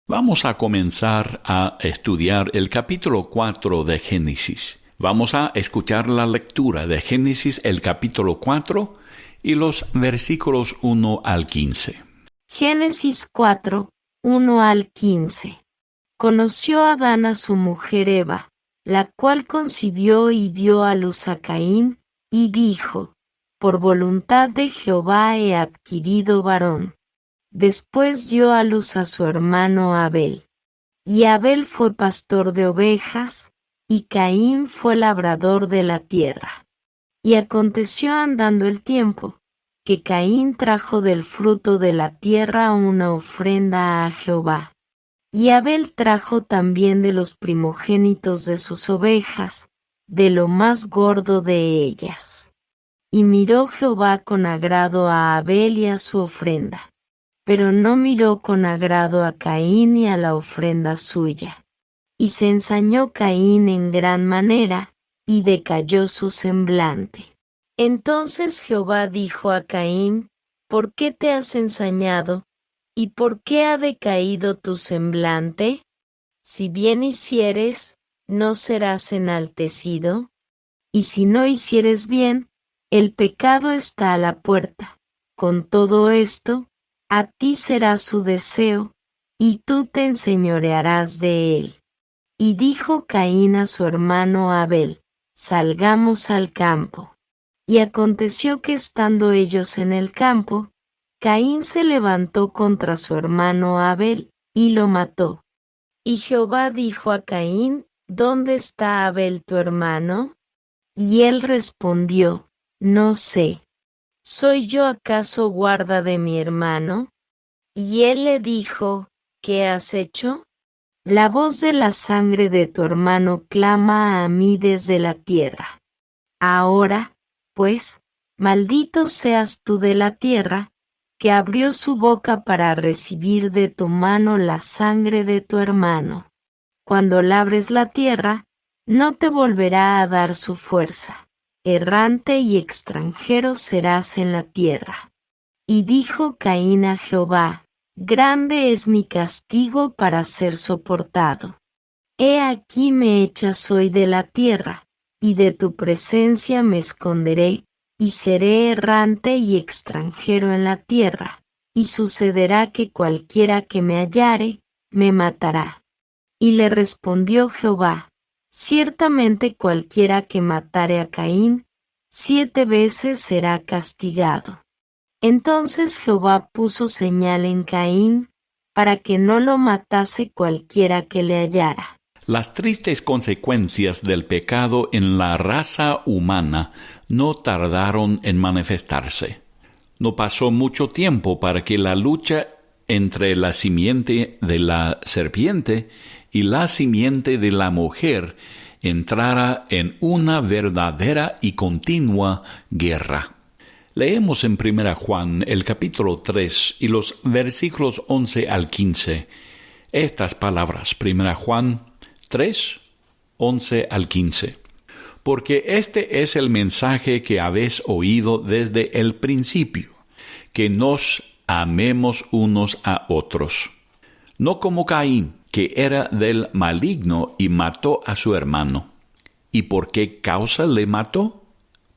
Vamos a comenzar a estudiar el capítulo 4 de Génesis. Vamos a escuchar la lectura de Génesis, el capítulo 4 y los versículos 1 al 15. Génesis 4, 1 al 15. Conoció Adán a su mujer Eva, la cual concibió y dio a luz a Caín, y dijo: por voluntad de Jehová he adquirido varón. Después dio a luz a su hermano Abel. Y Abel fue pastor de ovejas, y Caín fue labrador de la tierra. Y aconteció andando el tiempo, que Caín trajo del fruto de la tierra una ofrenda a Jehová. Y Abel trajo también de los primogénitos de sus ovejas, de lo más gordo de ellas. Y miró Jehová con agrado a Abel y a su ofrenda, pero no miró con agrado a Caín y a la ofrenda suya. Y se ensañó Caín en gran manera, y decayó su semblante. Entonces Jehová dijo a Caín: ¿por qué te has ensañado? ¿Y por qué ha decaído tu semblante? Si bien hicieres, ¿no serás enaltecido? Y si no hicieres bien, el pecado está a la puerta. Con todo esto, a ti será su deseo, y tú te enseñorearás de él. Y dijo Caín a su hermano Abel: salgamos al campo. Y aconteció que estando ellos en el campo, Caín se levantó contra su hermano Abel, y lo mató. Y Jehová dijo a Caín: ¿dónde está Abel tu hermano? Y él respondió: no sé. ¿Soy yo acaso guarda de mi hermano? Y él le dijo: ¿qué has hecho? La voz de la sangre de tu hermano clama a mí desde la tierra. Ahora, pues, maldito seas tú de la tierra, que abrió su boca para recibir de tu mano la sangre de tu hermano. Cuando labres la tierra, no te volverá a dar su fuerza. Errante y extranjero serás en la tierra. Y dijo Caín a Jehová: grande es mi castigo para ser soportado. He aquí me echas hoy de la tierra, y de tu presencia me esconderé, y seré errante y extranjero en la tierra, y sucederá que cualquiera que me hallare, me matará. Y le respondió Jehová: ciertamente cualquiera que matare a Caín, 7 veces será castigado. Entonces Jehová puso señal en Caín, para que no lo matase cualquiera que le hallara. Las tristes consecuencias del pecado en la raza humana no tardaron en manifestarse. No pasó mucho tiempo para que la lucha entre la simiente de la serpiente y la simiente de la mujer entrara en una verdadera y continua guerra. Leemos en 1 Juan el capítulo 3 y los versículos 11 al 15 estas palabras. 1 Juan 3, 11 al 15. Porque este es el mensaje que habéis oído desde el principio, que nos amemos unos a otros. No como Caín, que era del maligno y mató a su hermano. ¿Y por qué causa le mató?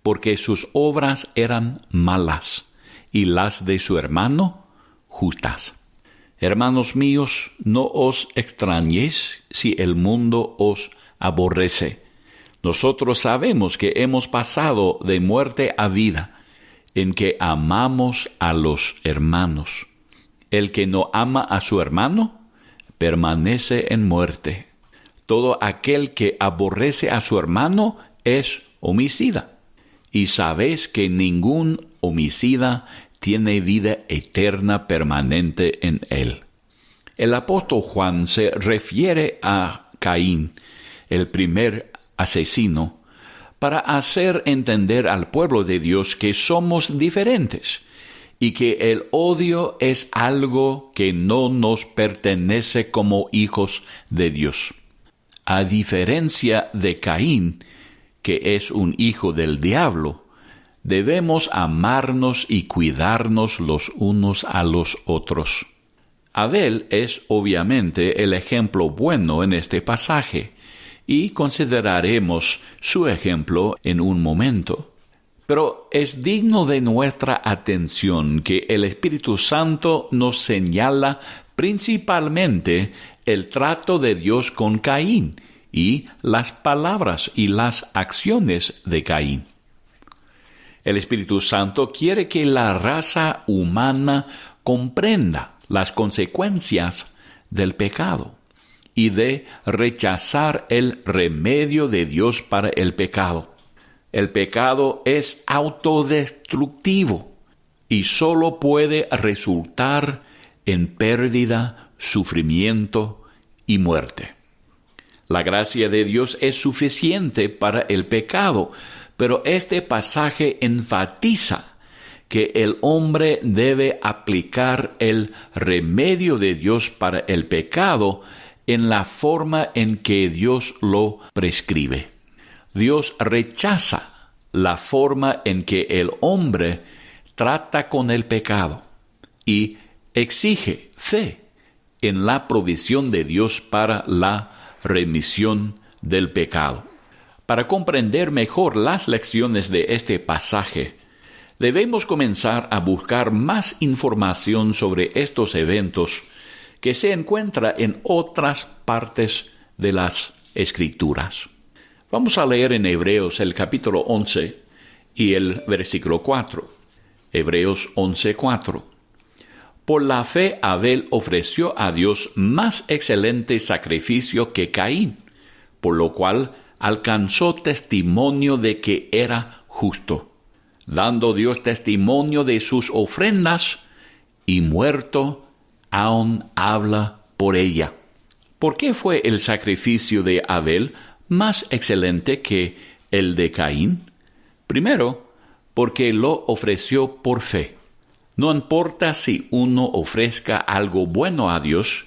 Porque sus obras eran malas, y las de su hermano justas. Hermanos míos, no os extrañéis si el mundo os aborrece. Nosotros sabemos que hemos pasado de muerte a vida, en que amamos a los hermanos. El que no ama a su hermano, permanece en muerte. Todo aquel que aborrece a su hermano es homicida. Y sabéis que ningún homicida tiene vida eterna permanente en él. El apóstol Juan se refiere a Caín, el primer asesino, para hacer entender al pueblo de Dios que somos diferentes y que el odio es algo que no nos pertenece como hijos de Dios. A diferencia de Caín, que es un hijo del diablo, debemos amarnos y cuidarnos los unos a los otros. Abel es obviamente el ejemplo bueno en este pasaje, y consideraremos su ejemplo en un momento. Pero es digno de nuestra atención que el Espíritu Santo nos señala principalmente el trato de Dios con Caín y las palabras y las acciones de Caín. El Espíritu Santo quiere que la raza humana comprenda las consecuencias del pecado y de rechazar el remedio de Dios para el pecado. El pecado es autodestructivo y solo puede resultar en pérdida, sufrimiento y muerte. La gracia de Dios es suficiente para el pecado, pero este pasaje enfatiza que el hombre debe aplicar el remedio de Dios para el pecado en la forma en que Dios lo prescribe. Dios rechaza la forma en que el hombre trata con el pecado y exige fe en la provisión de Dios para la remisión del pecado. Para comprender mejor las lecciones de este pasaje, debemos comenzar a buscar más información sobre estos eventos que se encuentra en otras partes de las Escrituras. Vamos a leer en Hebreos el capítulo 11 y el versículo 4. Hebreos 11:4. Por la fe Abel ofreció a Dios más excelente sacrificio que Caín, por lo cual alcanzó testimonio de que era justo, dando Dios testimonio de sus ofrendas, y muerto aún habla por ella. ¿Por qué fue el sacrificio de Abel más excelente que el de Caín? Primero, porque lo ofreció por fe. No importa si uno ofrezca algo bueno a Dios,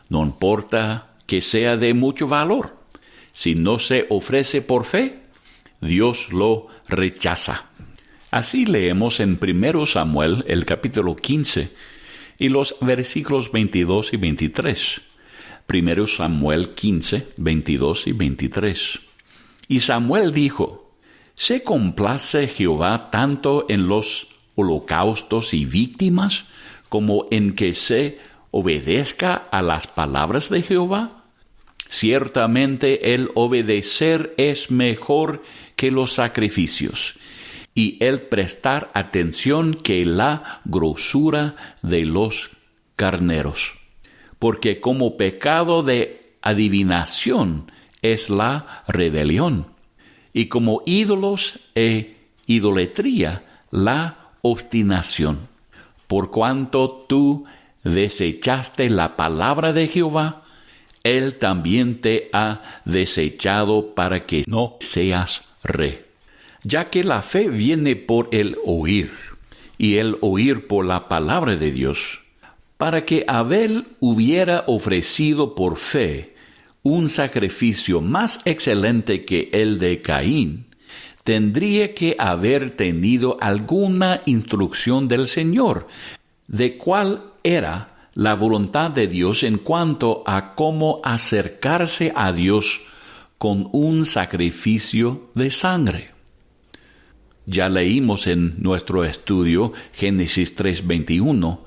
no importa que sea de mucho valor. Si no se ofrece por fe, Dios lo rechaza. Así leemos en 1 Samuel, el capítulo 15, y los versículos 22 y 23. 1 Samuel 15, 22 y 23. Y Samuel dijo: ¿Se complace Jehová tanto en los holocaustos y víctimas como en que se obedezca a las palabras de Jehová? Ciertamente el obedecer es mejor que los sacrificios, y el prestar atención que la grosura de los carneros. Porque como pecado de adivinación es la rebelión, y como ídolos e idolatría la obstinación. Por cuanto tú desechaste la palabra de Jehová, Él también te ha desechado para que no seas rey. Ya que la fe viene por el oír, y el oír por la palabra de Dios, para que Abel hubiera ofrecido por fe un sacrificio más excelente que el de Caín, tendría que haber tenido alguna instrucción del Señor de cuál era la voluntad de Dios en cuanto a cómo acercarse a Dios con un sacrificio de sangre. Ya leímos en nuestro estudio Génesis 3:21,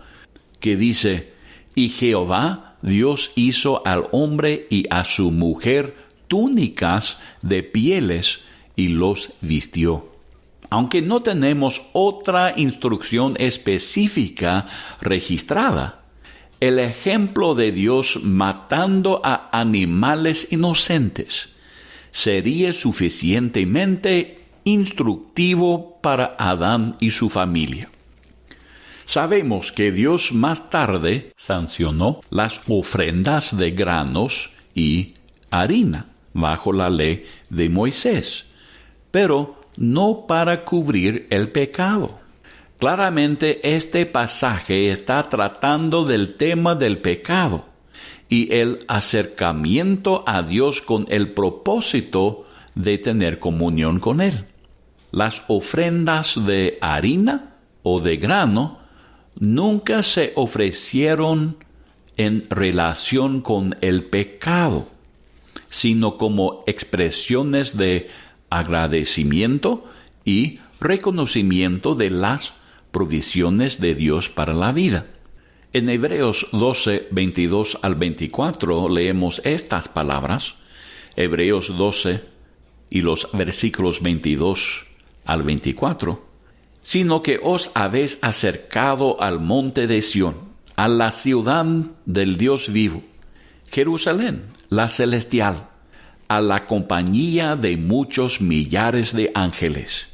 que dice: y Jehová Dios hizo al hombre y a su mujer túnicas de pieles y los vistió. Aunque no tenemos otra instrucción específica registrada, el ejemplo de Dios matando a animales inocentes sería suficientemente instructivo para Adán y su familia. Sabemos que Dios más tarde sancionó las ofrendas de granos y harina bajo la ley de Moisés, pero no para cubrir el pecado. Claramente este pasaje está tratando del tema del pecado y el acercamiento a Dios con el propósito de tener comunión con Él. Las ofrendas de harina o de grano nunca se ofrecieron en relación con el pecado, sino como expresiones de agradecimiento y reconocimiento de las provisiones de Dios para la vida. En Hebreos 12, 22 al 24 leemos estas palabras. Hebreos 12 y los versículos 22 al 24. Sino que os habéis acercado al monte de Sión, a la ciudad del Dios vivo, Jerusalén, la celestial, a la compañía de muchos millares de ángeles,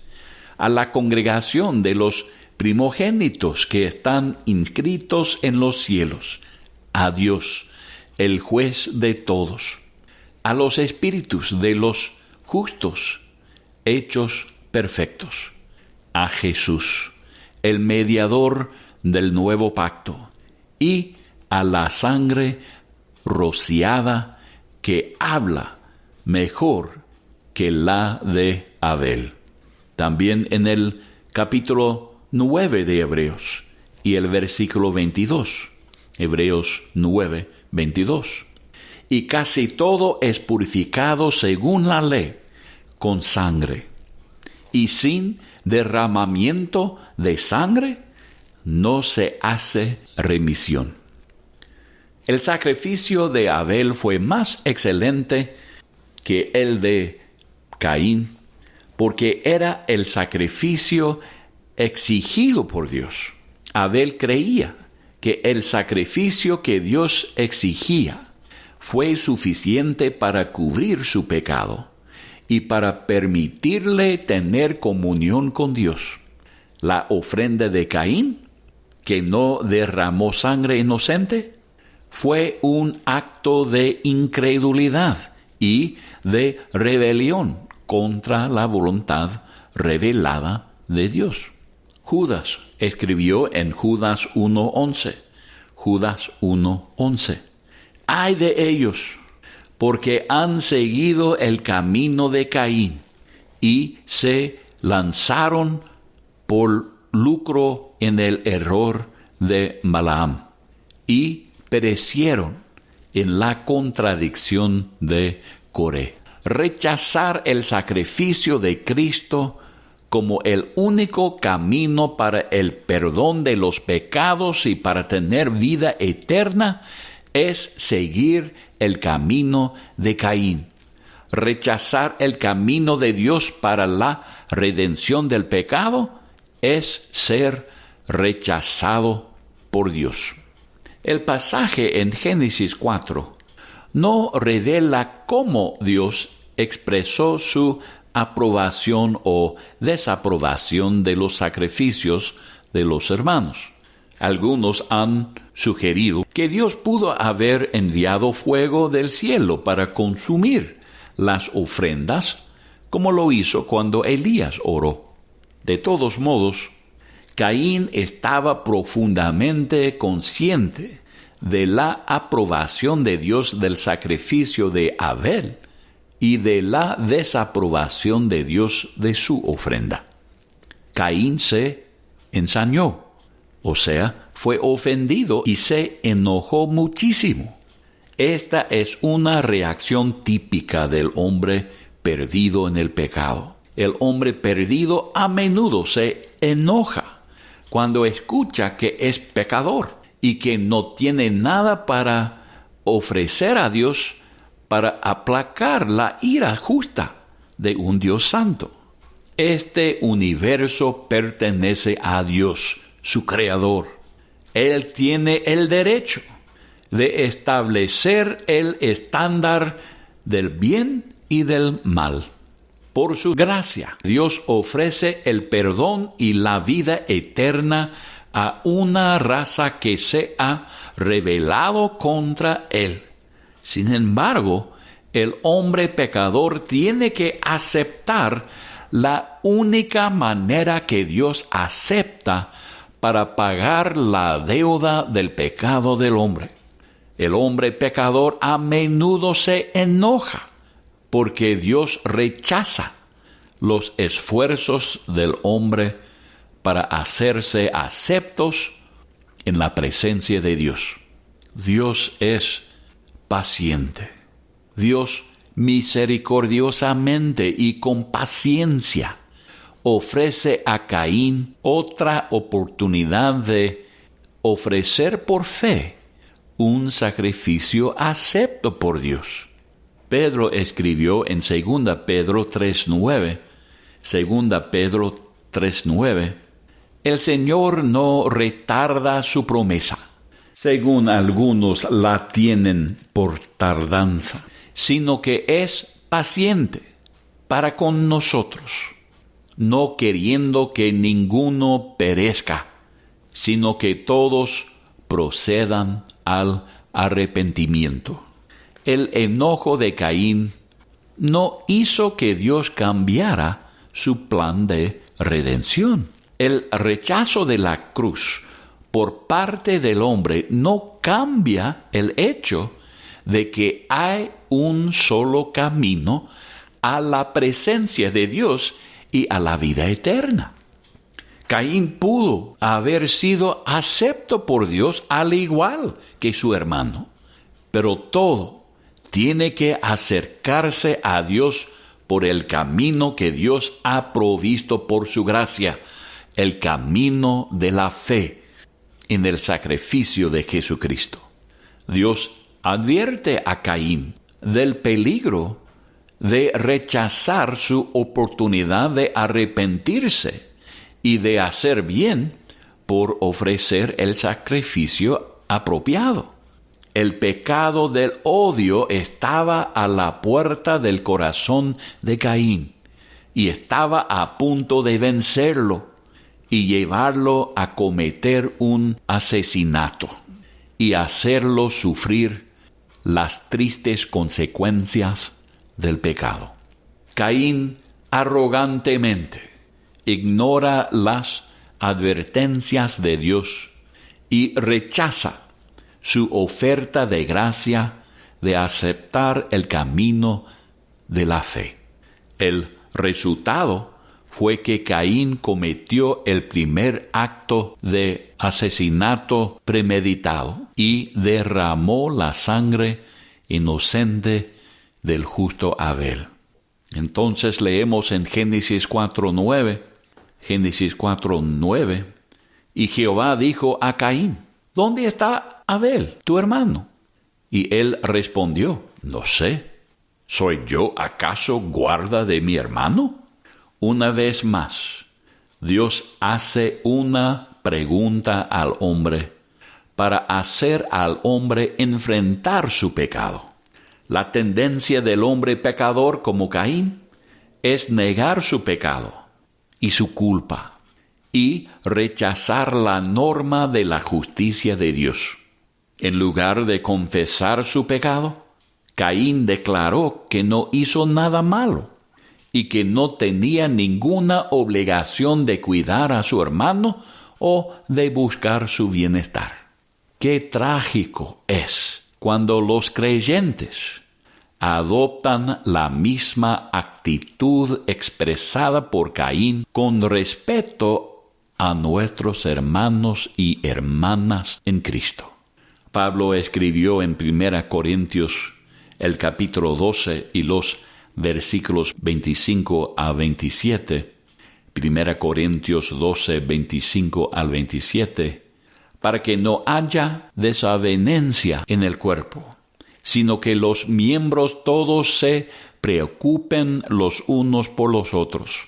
a la congregación de los primogénitos que están inscritos en los cielos, a Dios, el juez de todos, a los espíritus de los justos, hechos perfectos, a Jesús, el mediador del nuevo pacto, y a la sangre rociada que habla mejor que la de Abel. También en el capítulo 9 de Hebreos y el versículo 22. Hebreos 9, 22. Y casi todo es purificado según la ley, con sangre. Y sin derramamiento de sangre no se hace remisión. El sacrificio de Abel fue más excelente que el de Caín, porque era el sacrificio exigido por Dios. Abel creía que el sacrificio que Dios exigía fue suficiente para cubrir su pecado y para permitirle tener comunión con Dios. La ofrenda de Caín, que no derramó sangre inocente, fue un acto de incredulidad y de rebelión contra la voluntad revelada de Dios. Judas escribió en Judas 1:11. Judas 1:11. ¡Ay de ellos! Porque han seguido el camino de Caín y se lanzaron por lucro en el error de Balaam y perecieron en la contradicción de Coré. Rechazar el sacrificio de Cristo como el único camino para el perdón de los pecados y para tener vida eterna es seguir el camino de Caín. Rechazar el camino de Dios para la redención del pecado es ser rechazado por Dios. El pasaje en Génesis 4 no revela cómo Dios expresó su aprobación o desaprobación de los sacrificios de los hermanos. Algunos han sugerido que Dios pudo haber enviado fuego del cielo para consumir las ofrendas, como lo hizo cuando Elías oró. De todos modos, Caín estaba profundamente consciente de la aprobación de Dios del sacrificio de Abel y de la desaprobación de Dios de su ofrenda. Caín se ensañó, o sea, fue ofendido y se enojó muchísimo. Esta es una reacción típica del hombre perdido en el pecado. El hombre perdido a menudo se enoja cuando escucha que es pecador y que no tiene nada para ofrecer a Dios para aplacar la ira justa de un Dios santo. Este universo pertenece a Dios, su creador. Él tiene el derecho de establecer el estándar del bien y del mal. Por su gracia, Dios ofrece el perdón y la vida eterna a una raza que se ha rebelado contra Él. Sin embargo, el hombre pecador tiene que aceptar la única manera que Dios acepta para pagar la deuda del pecado del hombre. El hombre pecador a menudo se enoja porque Dios rechaza los esfuerzos del hombre para hacerse aceptos en la presencia de Dios. Dios es paciente. Dios misericordiosamente y con paciencia ofrece a Caín otra oportunidad de ofrecer por fe un sacrificio acepto por Dios. Pedro escribió en 2 Pedro 3:9, 2 Pedro 3:9, el Señor no retarda su promesa, según algunos la tienen por tardanza, sino que es paciente para con nosotros, no queriendo que ninguno perezca, sino que todos procedan al arrepentimiento. El enojo de Caín no hizo que Dios cambiara su plan de redención. El rechazo de la cruz por parte del hombre no cambia el hecho de que hay un solo camino a la presencia de Dios y a la vida eterna. Caín pudo haber sido acepto por Dios al igual que su hermano, pero todo tiene que acercarse a Dios por el camino que Dios ha provisto por su gracia, el camino de la fe en el sacrificio de Jesucristo. Dios advierte a Caín del peligro de rechazar su oportunidad de arrepentirse y de hacer bien por ofrecer el sacrificio apropiado. El pecado del odio estaba a la puerta del corazón de Caín y estaba a punto de vencerlo y llevarlo a cometer un asesinato y hacerlo sufrir las tristes consecuencias del pecado. Caín arrogantemente ignora las advertencias de Dios y rechaza su oferta de gracia de aceptar el camino de la fe. El resultado fue que Caín cometió el primer acto de asesinato premeditado y derramó la sangre inocente del justo Abel. Entonces leemos en Génesis 4:9, y Jehová dijo a Caín, ¿dónde está Abel, tu hermano? Y él respondió, no sé, ¿soy yo acaso guarda de mi hermano? Una vez más, Dios hace una pregunta al hombre para hacer al hombre enfrentar su pecado. La tendencia del hombre pecador como Caín es negar su pecado y su culpa y rechazar la norma de la justicia de Dios. En lugar de confesar su pecado, Caín declaró que no hizo nada malo y que no tenía ninguna obligación de cuidar a su hermano o de buscar su bienestar. Qué trágico es cuando los creyentes adoptan la misma actitud expresada por Caín con respecto a nuestros hermanos y hermanas en Cristo. Pablo escribió en 1 Corintios el capítulo 12 y los versículos 25 a 27, 1 Corintios 12, 25 al 27, para que no haya desavenencia en el cuerpo, sino que los miembros todos se preocupen los unos por los otros.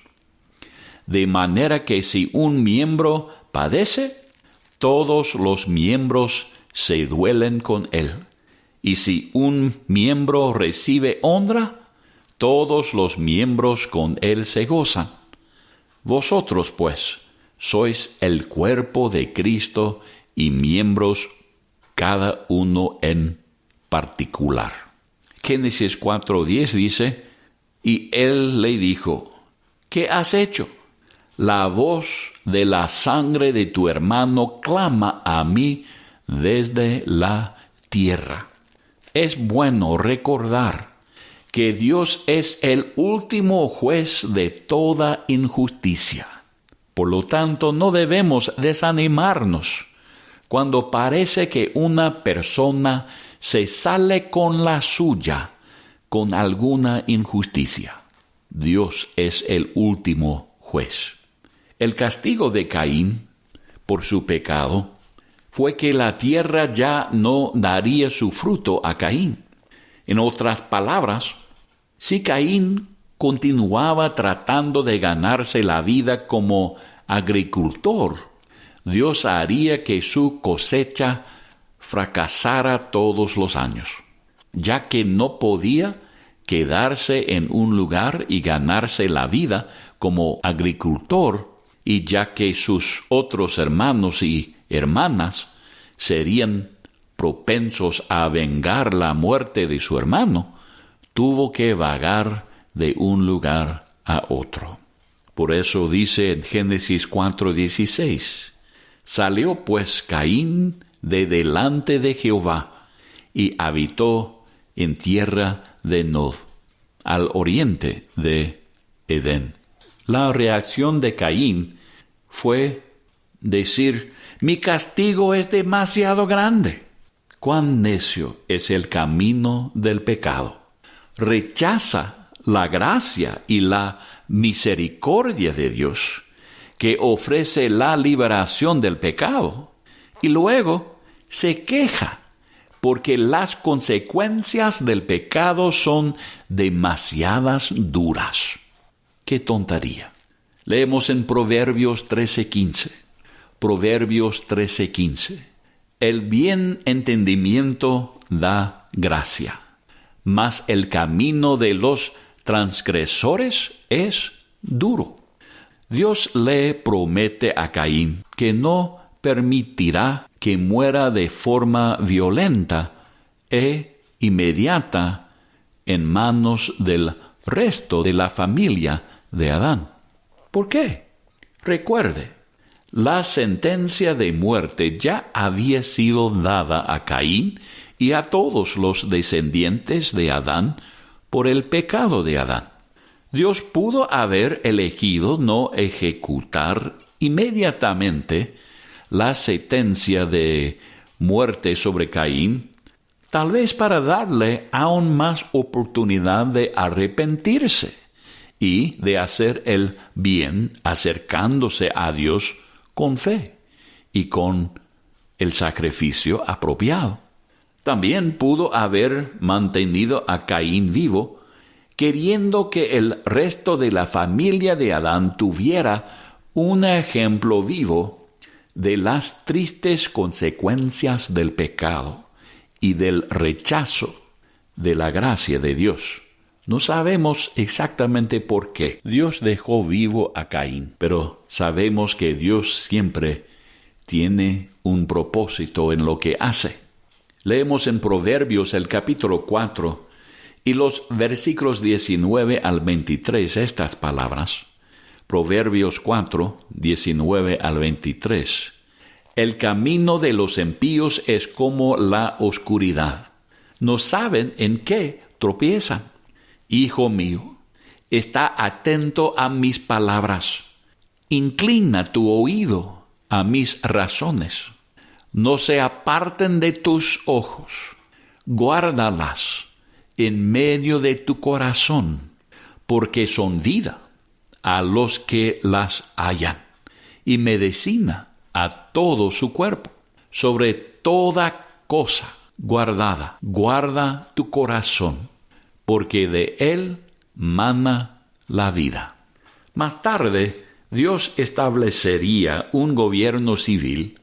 De manera que si un miembro padece, todos los miembros se duelen con él. Y si un miembro recibe honra, todos los miembros con él se gozan. Vosotros, pues, sois el cuerpo de Cristo y miembros cada uno en particular. Génesis 4:10 dice, y él le dijo, ¿qué has hecho? La voz de la sangre de tu hermano clama a mí desde la tierra. Es bueno recordar que Dios es el último juez de toda injusticia. Por lo tanto, no debemos desanimarnos cuando parece que una persona se sale con la suya con alguna injusticia. Dios es el último juez. El castigo de Caín por su pecado fue que la tierra ya no daría su fruto a Caín. En otras palabras, si Caín continuaba tratando de ganarse la vida como agricultor, Dios haría que su cosecha fracasara todos los años, ya que no podía quedarse en un lugar y ganarse la vida como agricultor, y ya que sus otros hermanos y hermanas serían propensos a vengar la muerte de su hermano, tuvo que vagar de un lugar a otro. Por eso dice en Génesis 4:16, salió pues Caín de delante de Jehová y habitó en tierra de Nod, al oriente de Edén. La reacción de Caín fue decir: mi castigo es demasiado grande. Cuán necio es el camino del pecado. Rechaza la gracia y la misericordia de Dios, que ofrece la liberación del pecado, y luego se queja porque las consecuencias del pecado son demasiadas duras. ¡Qué tontería! Leemos en Proverbios 13:15. Proverbios 13:15. El bien entendimiento da gracia, mas el camino de los transgresores es duro. Dios le promete a Caín que no permitirá que muera de forma violenta e inmediata en manos del resto de la familia de Adán. ¿Por qué? Recuerde, la sentencia de muerte ya había sido dada a Caín y a todos los descendientes de Adán por el pecado de Adán. Dios pudo haber elegido no ejecutar inmediatamente la sentencia de muerte sobre Caín, tal vez para darle aún más oportunidad de arrepentirse y de hacer el bien acercándose a Dios con fe y con el sacrificio apropiado. También pudo haber mantenido a Caín vivo, queriendo que el resto de la familia de Adán tuviera un ejemplo vivo de las tristes consecuencias del pecado y del rechazo de la gracia de Dios. No sabemos exactamente por qué Dios dejó vivo a Caín, pero sabemos que Dios siempre tiene un propósito en lo que hace. Leemos en Proverbios el capítulo 4 y los versículos 19 al 23 estas palabras. Proverbios 4, 19 al 23. El camino de los impíos es como la oscuridad. No saben en qué tropiezan. Hijo mío, está atento a mis palabras. Inclina tu oído a mis razones. No se aparten de tus ojos. Guárdalas en medio de tu corazón, porque son vida a los que las hallan y medicina a todo su cuerpo. Sobre toda cosa guardada, guarda tu corazón, porque de él mana la vida. Más tarde, Dios establecería un gobierno civil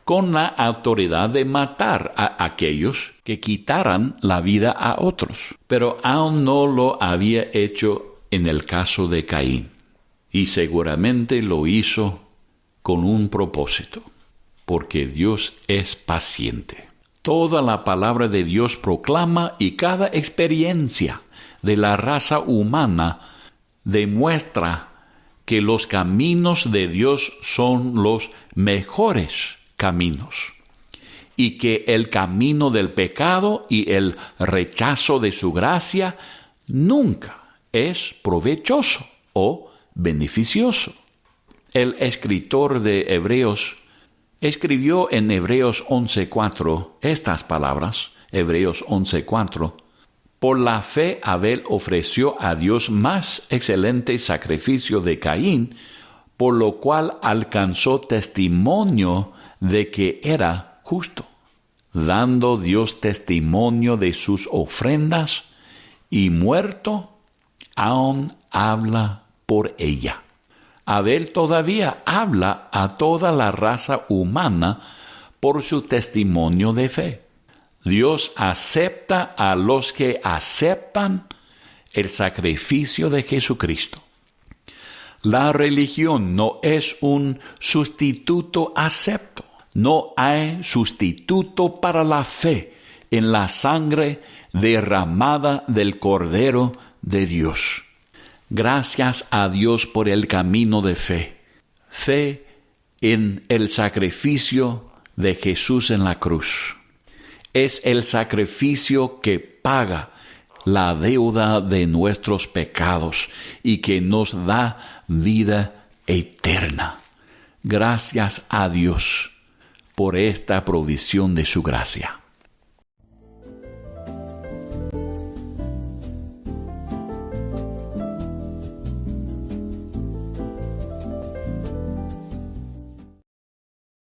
con la autoridad de matar a aquellos que quitaran la vida a otros. Pero aún no lo había hecho en el caso de Caín, y seguramente lo hizo con un propósito, porque Dios es paciente. Toda la palabra de Dios proclama y cada experiencia de la raza humana demuestra que los caminos de Dios son los mejores caminos y que el camino del pecado y el rechazo de su gracia nunca es provechoso o beneficioso. El escritor de Hebreos escribió en Hebreos 11:4 estas palabras, Hebreos 11:4: por la fe Abel ofreció a Dios más excelente sacrificio de Caín, por lo cual alcanzó testimonio de que era justo, dando Dios testimonio de sus ofrendas, y muerto, aún habla por ella. Abel todavía habla a toda la raza humana por su testimonio de fe. Dios acepta a los que aceptan el sacrificio de Jesucristo. La religión no es un sustituto acepto. No hay sustituto para la fe en la sangre derramada del Cordero de Dios. Gracias a Dios por el camino de fe. Fe en el sacrificio de Jesús en la cruz. Es el sacrificio que paga la deuda de nuestros pecados y que nos da vida eterna. Gracias a Dios por esta provisión de su gracia.